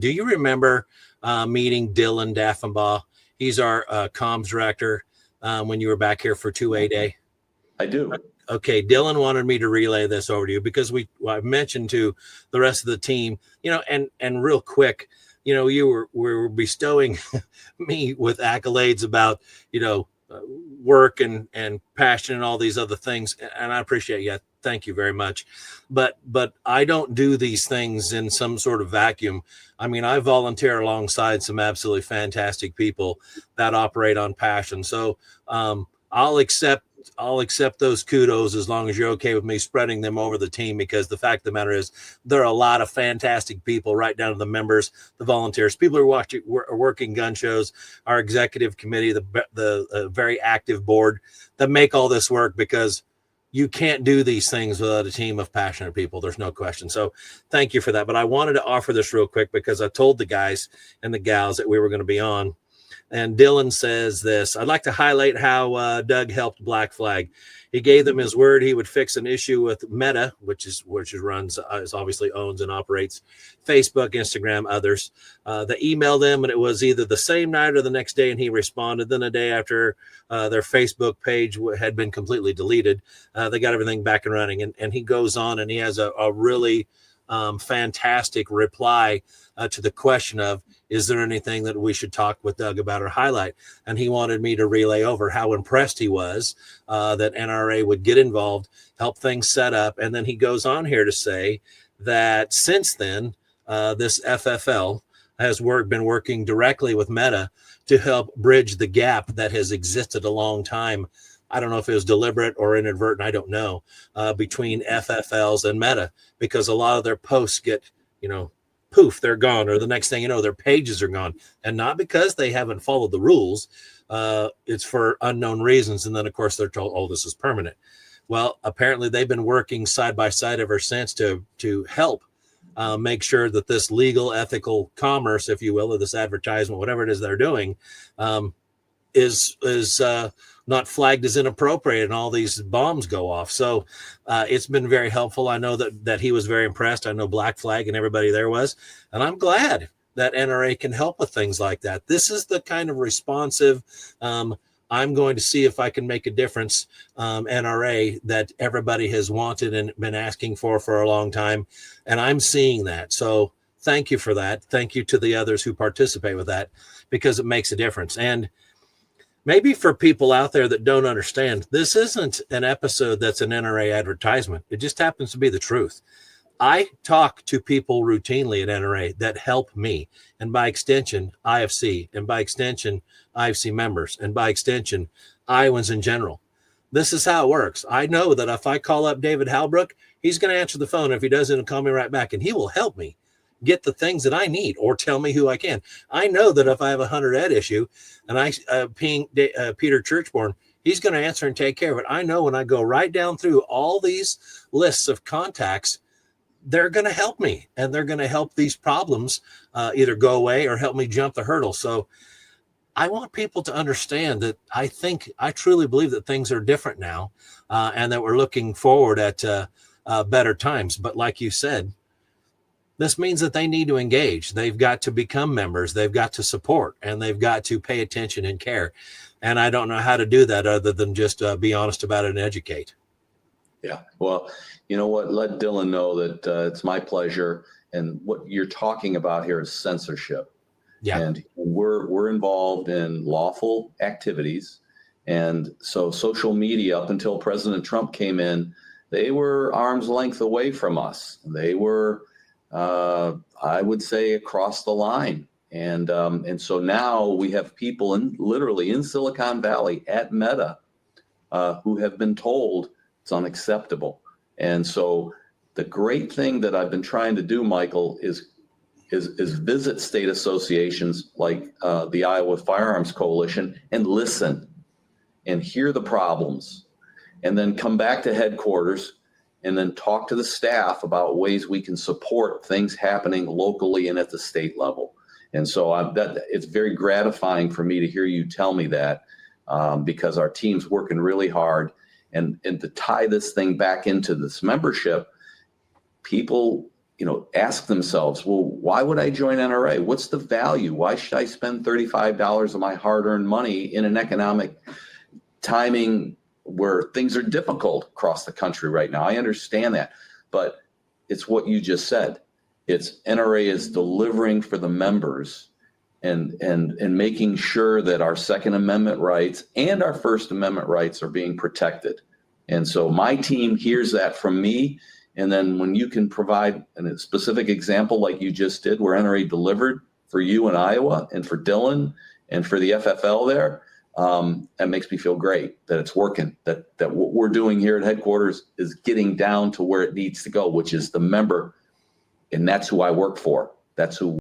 Do you remember meeting Dylan Daffenbaugh? He's our comms director when you were back here for 2A Day. I do. Okay, Dylan wanted me to relay this over to you because I mentioned to the rest of the team, and real quick, you were bestowing me with accolades about, work and passion and all these other things. And I appreciate you. Thank you very much. But I don't do these things in some sort of vacuum. I mean, I volunteer alongside some absolutely fantastic people that operate on passion. So I'll accept those kudos as long as you're okay with me spreading them over the team, because the fact of the matter is there are a lot of fantastic people, right down to the members, the volunteers, people who are working gun shows, our executive committee, the very active board that make all this work, because you can't do these things without a team of passionate people. There's no question. So thank you for that. But I wanted to offer this real quick because I told the guys and the gals that we were going to be on. And Dylan says this: I'd like to highlight how Doug helped Black Flag. He gave them his word he would fix an issue with Meta, which obviously owns and operates Facebook, Instagram, others. They emailed him, and it was either the same night or the next day, and he responded. Then a day after their Facebook page had been completely deleted, they got everything back and running. And he goes on, and he has a really fantastic reply to the question of, is there anything that we should talk with Doug about or highlight? And he wanted me to relay over how impressed he was that NRA would get involved, help things set up. And then he goes on here to say that since then, this FFL has been working directly with Meta to help bridge the gap that has existed a long time. I don't know if it was deliberate or inadvertent, I don't know, between FFLs and Meta, because a lot of their posts get, poof, they're gone. Or the next thing you know, their pages are gone. And not because they haven't followed the rules. It's for unknown reasons. And then, of course, they're told, oh, this is permanent. Well, apparently they've been working side by side ever since to help make sure that this legal, ethical commerce, if you will, or this advertisement, whatever it is they're doing, is not flagged as inappropriate, and all these bombs go off. So it's been very helpful. I know that he was very impressed. I know Black Flag and everybody there was, and I'm glad that NRA can help with things like that. This is the kind of responsive, I'm going to see if I can make a difference, NRA that everybody has wanted and been asking for a long time. And I'm seeing that. So thank you for that. Thank you to the others who participate with that, because it makes a difference. And maybe for people out there that don't understand, this isn't an episode that's an NRA advertisement. It just happens to be the truth. I talk to people routinely at NRA that help me, and by extension, IFC, and by extension, IFC members, and by extension, Iowans in general. This is how it works. I know that if I call up David Halbrook, he's going to answer the phone. If he doesn't, he'll call me right back, and he will help me get the things that I need or tell me who I can. I know that if I have a 100 ed issue and I ping Peter Churchborn, he's going to answer and take care of it. I know when I go right down through all these lists of contacts, they're going to help me, and they're going to help these problems either go away or help me jump the hurdle. So I want people to understand that I truly believe that things are different now, and that we're looking forward at better times. But like you said, this means that they need to engage. They've got to become members. They've got to support, and they've got to pay attention and care. And I don't know how to do that other than just be honest about it and educate. Yeah. Well, you know what? Let Dylan know that it's my pleasure. And what you're talking about here is censorship. Yeah. And we're involved in lawful activities. And so social media, up until President Trump came in, they were arm's length away from us. They were, I would say, across the line. And so now we have people literally in Silicon Valley at Meta who have been told it's unacceptable. And so the great thing that I've been trying to do, Michael, is visit state associations like the Iowa Firearms Coalition and listen and hear the problems, and then come back to headquarters and then talk to the staff about ways we can support things happening locally and at the state level. And so it's very gratifying for me to hear you tell me that, because our team's working really hard. And to tie this thing back into this membership, people ask themselves, well, why would I join NRA? What's the value? Why should I spend $35 of my hard-earned money in an economic timing where things are difficult across the country right now? I understand that, but it's what you just said. It's NRA is delivering for the members and making sure that our Second Amendment rights and our First Amendment rights are being protected. And so my team hears that from me. And then when you can provide a specific example like you just did, where NRA delivered for you in Iowa and for Dylan and for the FFL there, that makes me feel great that it's working, that what we're doing here at headquarters is getting down to where it needs to go, which is the member. And that's who I work for. That's who